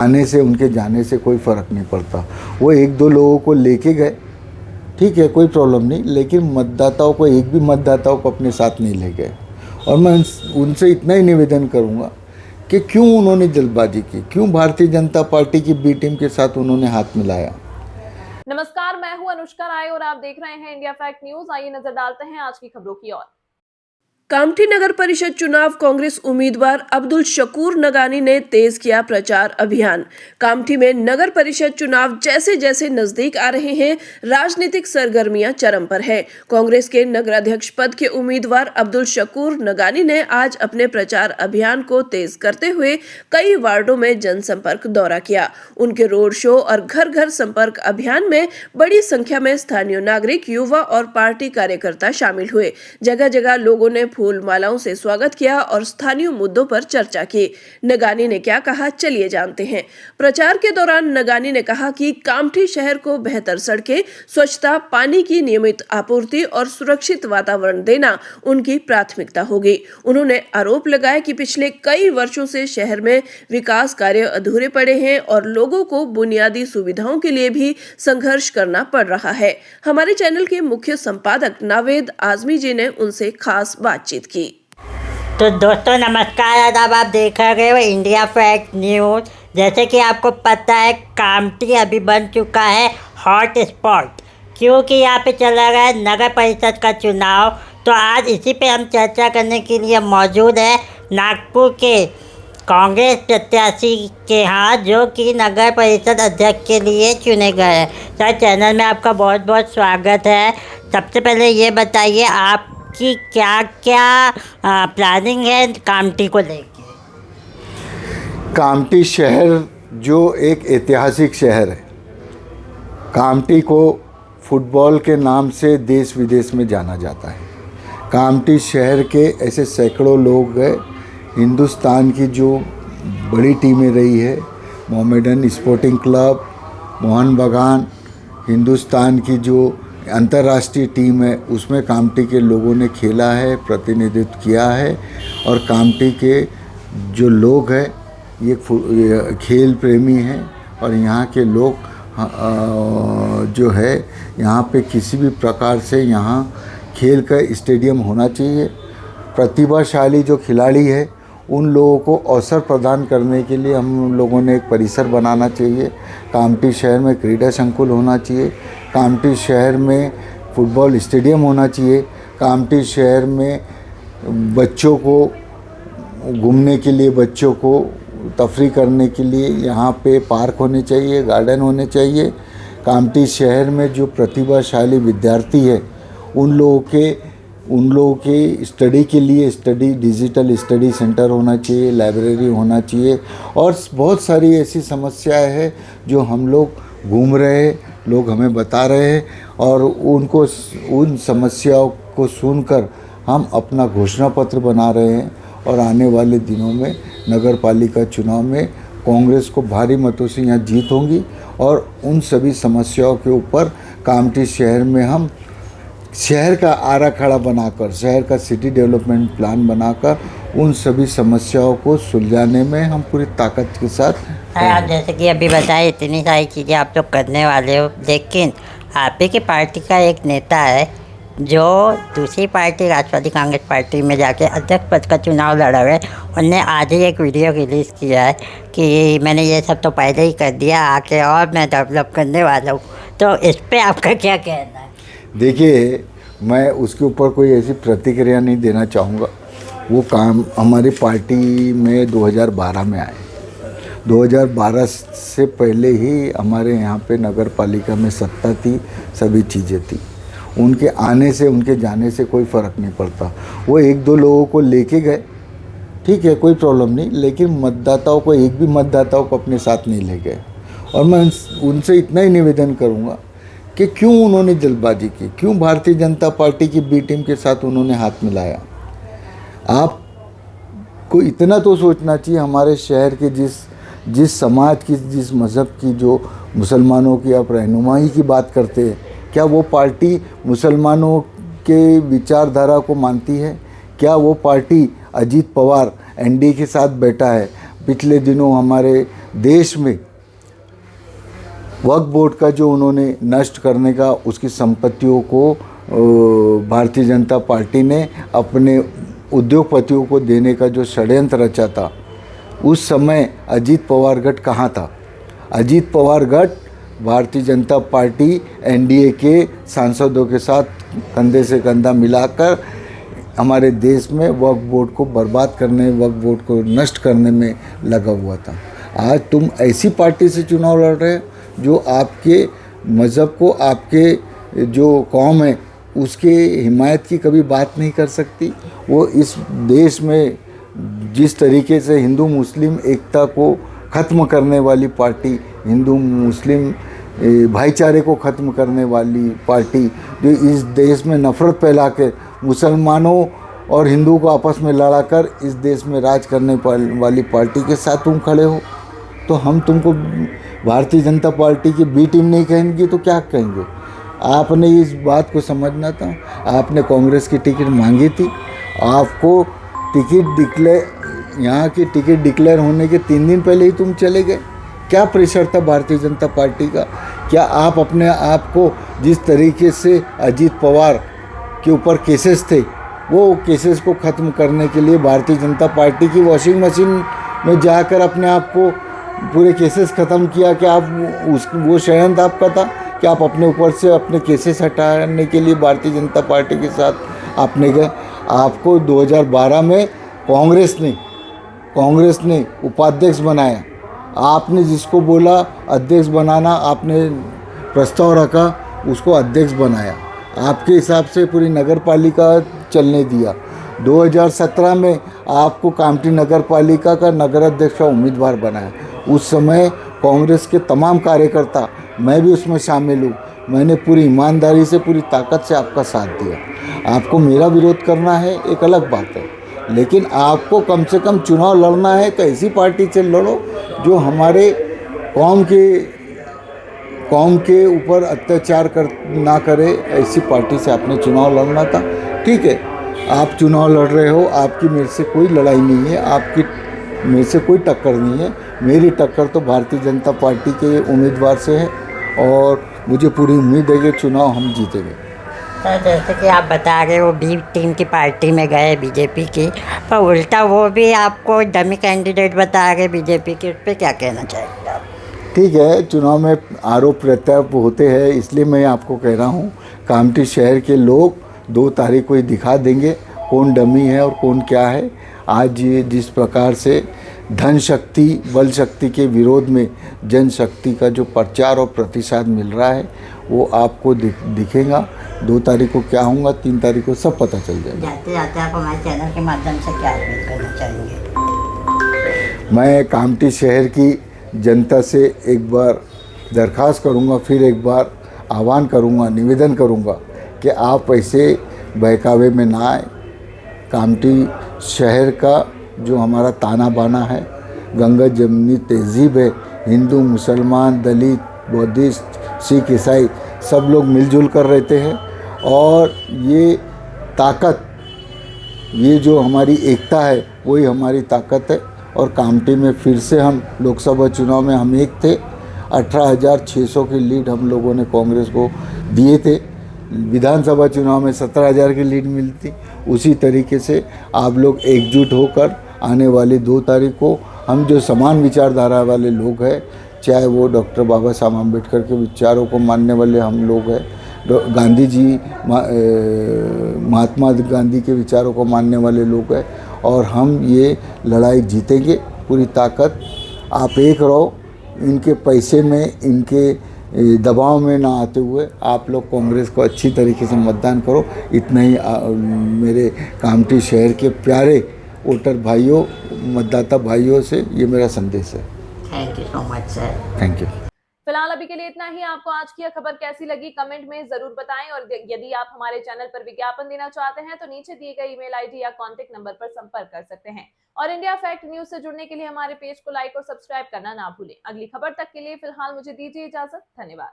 आने से उनके जाने से कोई फ़र्क नहीं पड़ता। वो एक दो लोगों को लेके गए, ठीक है, कोई प्रॉब्लम नहीं, लेकिन मतदाताओं को, एक भी मतदाताओं को अपने साथ नहीं ले गए। और मैं उनसे इतना ही निवेदन करूंगा कि क्यों उन्होंने जल्दबाजी की, क्यों भारतीय जनता पार्टी की बी टीम के साथ उन्होंने हाथ मिलाया। नमस्कार, मैं हूं अनुष्का राय और आप देख रहे हैं इंडिया फैक्ट न्यूज। आइए नजर डालते हैं आज की खबरों की ओर। कामठी नगर परिषद चुनाव कांग्रेस उम्मीदवार अब्दुल शकूर नगानी ने तेज किया प्रचार अभियान। कामठी में नगर परिषद चुनाव जैसे जैसे नजदीक आ रहे हैं, राजनीतिक सरगर्मियां चरम पर है। कांग्रेस के नगराध्यक्ष पद के उम्मीदवार अब्दुल शकूर नगानी ने आज अपने प्रचार अभियान को तेज करते हुए कई वार्डों में जनसंपर्क दौरा किया। उनके रोड शो और घर घर संपर्क अभियान में बड़ी संख्या में स्थानीय नागरिक, युवा और पार्टी कार्यकर्ता शामिल हुए। जगह जगह लोगों ने फूल मालाओं से स्वागत किया और स्थानीय मुद्दों पर चर्चा की। नगानी ने क्या कहा, चलिए जानते हैं। प्रचार के दौरान नगानी ने कहा कि कामठी शहर को बेहतर सड़कें, स्वच्छता, पानी की नियमित आपूर्ति और सुरक्षित वातावरण देना उनकी प्राथमिकता होगी। उन्होंने आरोप लगाया कि पिछले कई वर्षों से शहर में विकास कार्य अधूरे पड़े हैं और लोगों को बुनियादी सुविधाओं के लिए भी संघर्ष करना पड़ रहा है। हमारे चैनल के मुख्य संपादक नावेद आजमी जी ने उनसे खास बातचीत की। तो दोस्तों नमस्कार, आदाब। आप देख रहे हो इंडिया फैक्ट न्यूज़। जैसे कि आपको पता है, कामठी अभी बन चुका है हॉट स्पॉट, क्योंकि यहाँ पे चला रहा है नगर परिषद का चुनाव। तो आज इसी पे हम चर्चा करने के लिए मौजूद है नागपुर के कांग्रेस प्रत्याशी के यहाँ, जो कि नगर परिषद अध्यक्ष के लिए चुने गए हैं। सर, चैनल में आपका बहुत बहुत स्वागत है। सबसे पहले ये बताइए आपकी क्या क्या प्लानिंग है कामठी को लेकर। कामठी शहर जो एक ऐतिहासिक शहर है, कामठी को फुटबॉल के नाम से देश विदेश में जाना जाता है। कामठी शहर के ऐसे सैकड़ों लोग गए। हिंदुस्तान की जो बड़ी टीमें रही है, मोहम्मडन स्पोर्टिंग क्लब, मोहन बागान, हिंदुस्तान की जो अंतर्राष्ट्रीय टीम है, उसमें कामठी के लोगों ने खेला है, प्रतिनिधित्व किया है। और कामठी के जो लोग हैं ये खेल प्रेमी हैं और यहाँ के लोग जो है, यहाँ पे किसी भी प्रकार से यहाँ खेल का स्टेडियम होना चाहिए। प्रतिभाशाली जो खिलाड़ी है उन लोगों को अवसर प्रदान करने के लिए हम लोगों ने एक परिसर बनाना चाहिए। कामठी शहर में क्रीड़ा संकुल होना चाहिए, कामठी शहर में फुटबॉल स्टेडियम होना चाहिए, कामठी शहर में बच्चों को घूमने के लिए, बच्चों को तफरीह करने के लिए यहाँ पे पार्क होने चाहिए, गार्डन होने चाहिए। कामठी शहर में जो प्रतिभाशाली विद्यार्थी है उन लोगों के स्टडी के लिए डिजिटल स्टडी सेंटर होना चाहिए, लाइब्रेरी होना चाहिए। और बहुत सारी ऐसी समस्याएं हैं जो हम लोग घूम रहे हैं, लोग हमें बता रहे हैं और उन समस्याओं को सुनकर हम अपना घोषणा पत्र बना रहे हैं। और आने वाले दिनों में नगर पालिका चुनाव में कांग्रेस को भारी मतों से यहाँ जीत होंगी और उन सभी समस्याओं के ऊपर कामठी शहर में हम शहर का आराखड़ा बनाकर, शहर का सिटी डेवलपमेंट प्लान बनाकर उन सभी समस्याओं को सुलझाने में हम पूरी ताकत के साथ। आप जैसे कि अभी बताए, इतनी सारी चीज़ें आप लोग करने वाले हो, लेकिन आप ही की पार्टी का एक नेता है जो दूसरी पार्टी राष्ट्रवादी कांग्रेस पार्टी में जाके अध्यक्ष पद का चुनाव लड़ा है। उनने आज ही एक वीडियो रिलीज़ किया है कि मैंने ये सब तो पहले ही कर दिया, आके और मैं डेवलप करने वाला हूँ। तो इस पर आपका क्या कहना है? देखिए, मैं उसके ऊपर कोई ऐसी प्रतिक्रिया नहीं देना चाहूँगा। वो काम हमारी पार्टी में 2012 में आए। 2012 से पहले ही हमारे यहाँ पे नगर पालिका में सत्ता थी, सभी चीज़ें थी। उनके आने से, उनके जाने से कोई फ़र्क नहीं पड़ता। वो एक दो लोगों को लेके गए, ठीक है, कोई प्रॉब्लम नहीं, लेकिन मतदाताओं को, एक भी मतदाताओं को अपने साथ नहीं ले गए। और मैं उनसे इतना ही निवेदन करूँगा कि क्यों उन्होंने जल्दबाजी की, क्यों भारतीय जनता पार्टी की बी टीम के साथ उन्होंने हाथ मिलाया। आपको इतना तो सोचना चाहिए, हमारे शहर के जिस समाज की, जिस मज़हब की, जो मुसलमानों की आप रहनुमाई की बात करते हैं, क्या वो पार्टी मुसलमानों के विचारधारा को मानती है? क्या वो पार्टी, अजीत पवार एनडीए के साथ बैठा है, पिछले दिनों हमारे देश में वक्फ बोर्ड का जो उन्होंने नष्ट करने का, उसकी संपत्तियों को भारतीय जनता पार्टी ने अपने उद्योगपतियों को देने का जो षड्यंत्र रचा था, उस समय अजीत पवार गठ कहाँ था? अजीत पवार गठ भारतीय जनता पार्टी एनडीए के सांसदों के साथ कंधे से कंधा मिलाकर हमारे देश में वक्फ बोर्ड को बर्बाद करने, वक्फ बोर्ड को नष्ट करने में लगा हुआ था। आज तुम ऐसी पार्टी से चुनाव लड़ रहे हो जो आपके मज़हब को, आपके जो कौम है उसके हिमायत की कभी बात नहीं कर सकती। वो इस देश में जिस तरीके से हिंदू मुस्लिम एकता को ख़त्म करने वाली पार्टी, हिंदू मुस्लिम भाईचारे को ख़त्म करने वाली पार्टी, जो इस देश में नफ़रत फैला के मुसलमानों और हिंदुओं को आपस में लड़ाकर इस देश में राज करने वाली पार्टी के साथ तुम खड़े हो, तो हम तुमको भारतीय जनता पार्टी की बी टीम नहीं कहेंगे तो क्या कहेंगे? आपने इस बात को समझना था। आपने कांग्रेस की टिकट मांगी थी, आपको टिकट डिक्लेयर, यहाँ की टिकट डिक्लेयर होने के 3 दिन पहले ही तुम चले गए। क्या प्रेशर था भारतीय जनता पार्टी का? क्या आप अपने आप को जिस तरीके से अजीत पवार के ऊपर केसेस थे, वो केसेस को ख़त्म करने के लिए भारतीय जनता पार्टी की वॉशिंग मशीन में जाकर अपने आप को पूरे केसेस ख़त्म किया? कि आप वो षड्यंत्र आपका था कि आप अपने ऊपर से अपने केसेस हटाने के लिए भारतीय जनता पार्टी के साथ आपने गए? आपको 2012 में कांग्रेस ने उपाध्यक्ष बनाया। आपने जिसको बोला अध्यक्ष बनाना, आपने प्रस्ताव रखा, उसको अध्यक्ष बनाया। आपके हिसाब से पूरी नगर पालिका चलने दिया। 2017 में आपको कामठी नगर पालिका का नगर अध्यक्ष का उम्मीदवार बनाया। उस समय कांग्रेस के तमाम कार्यकर्ता, मैं भी उसमें शामिल हूँ, मैंने पूरी ईमानदारी से, पूरी ताकत से आपका साथ दिया। आपको मेरा विरोध करना है एक अलग बात है, लेकिन आपको कम से कम चुनाव लड़ना है तो ऐसी पार्टी से लड़ो जो हमारे कौम के ऊपर अत्याचार ना करे। ऐसी पार्टी से आपने चुनाव लड़ना था। ठीक है, आप चुनाव लड़ रहे हो, आपकी मेरे से कोई लड़ाई नहीं है, आपकी मेरे से कोई टक्कर नहीं है। मेरी टक्कर तो भारतीय जनता पार्टी के उम्मीदवार से है और मुझे पूरी उम्मीद है कि चुनाव हम जीतेंगे। सर, जैसे कि आप बता रहे हो बी टीम की पार्टी में गए बीजेपी की, पर उल्टा वो भी आपको डमी कैंडिडेट बता रहे बीजेपी के, उस पर क्या कहना चाहेंगे आप? ठीक है, चुनाव में आरोप प्रत्यारोप होते हैं, इसलिए मैं आपको कह रहा हूँ कामठी शहर के लोग 2 तारीख को ही दिखा देंगे कौन डमी है और कौन क्या है। आज ये जिस प्रकार से धन शक्ति, बल शक्ति के विरोध में जनशक्ति का जो प्रचार और प्रतिसाद मिल रहा है, वो आपको दिखेगा। 2 तारीख को क्या होगा, 3 तारीख को सब पता चल जाएगा। जाते जाते आप हमारे चैनल के माध्यम से क्या अपील करना चाहेंगे? मैं कामठी शहर की जनता से एक बार दरख्वास्त करूंगा, फिर एक बार आह्वान करूंगा, निवेदन करूंगा कि आप ऐसे बहकावे में ना आए। कामठी शहर का जो हमारा ताना बाना है, गंगा जमनी तहजीब है, हिंदू मुसलमान दलित बौद्धिस्ट सिख ईसाई सब लोग मिलजुल कर रहते हैं और ये ताकत, ये जो हमारी एकता है वही हमारी ताकत है। और कामठी में फिर से हम लोकसभा चुनाव में हम एक थे, 18,600 की लीड हम लोगों ने कांग्रेस को दिए थे। विधानसभा चुनाव में 17,000 की लीड मिलती। उसी तरीके से आप लोग एकजुट होकर आने वाली 2 तारीख को हम जो समान विचारधारा वाले लोग हैं, चाहे वो डॉक्टर बाबा साहब अम्बेडकर के विचारों को मानने वाले हम लोग हैं, गांधी जी महात्मा गांधी के विचारों को मानने वाले लोग हैं, और हम ये लड़ाई जीतेंगे पूरी ताकत। आप एक रहो, इनके पैसे में, इनके दबाव में ना आते हुए आप लोग कांग्रेस को अच्छी तरीके से मतदान करो। इतना ही मेरे कामठी शहर के प्यारे वोटर भाइयों, मतदाता भाइयों से ये मेरा संदेश है। Thank you so much sir. Thank you. फिलहाल अभी के लिए इतना ही। आपको आज की यह खबर कैसी लगी कमेंट में जरूर बताएं, और यदि आप हमारे चैनल पर विज्ञापन देना चाहते हैं तो नीचे दिए गए ईमेल आईडी या कांटेक्ट नंबर पर संपर्क कर सकते हैं। और इंडिया फैक्ट न्यूज से जुड़ने के लिए हमारे पेज को लाइक और सब्सक्राइब करना ना भूलें। अगली खबर तक के लिए फिलहाल मुझे दीजिए इजाजत। धन्यवाद।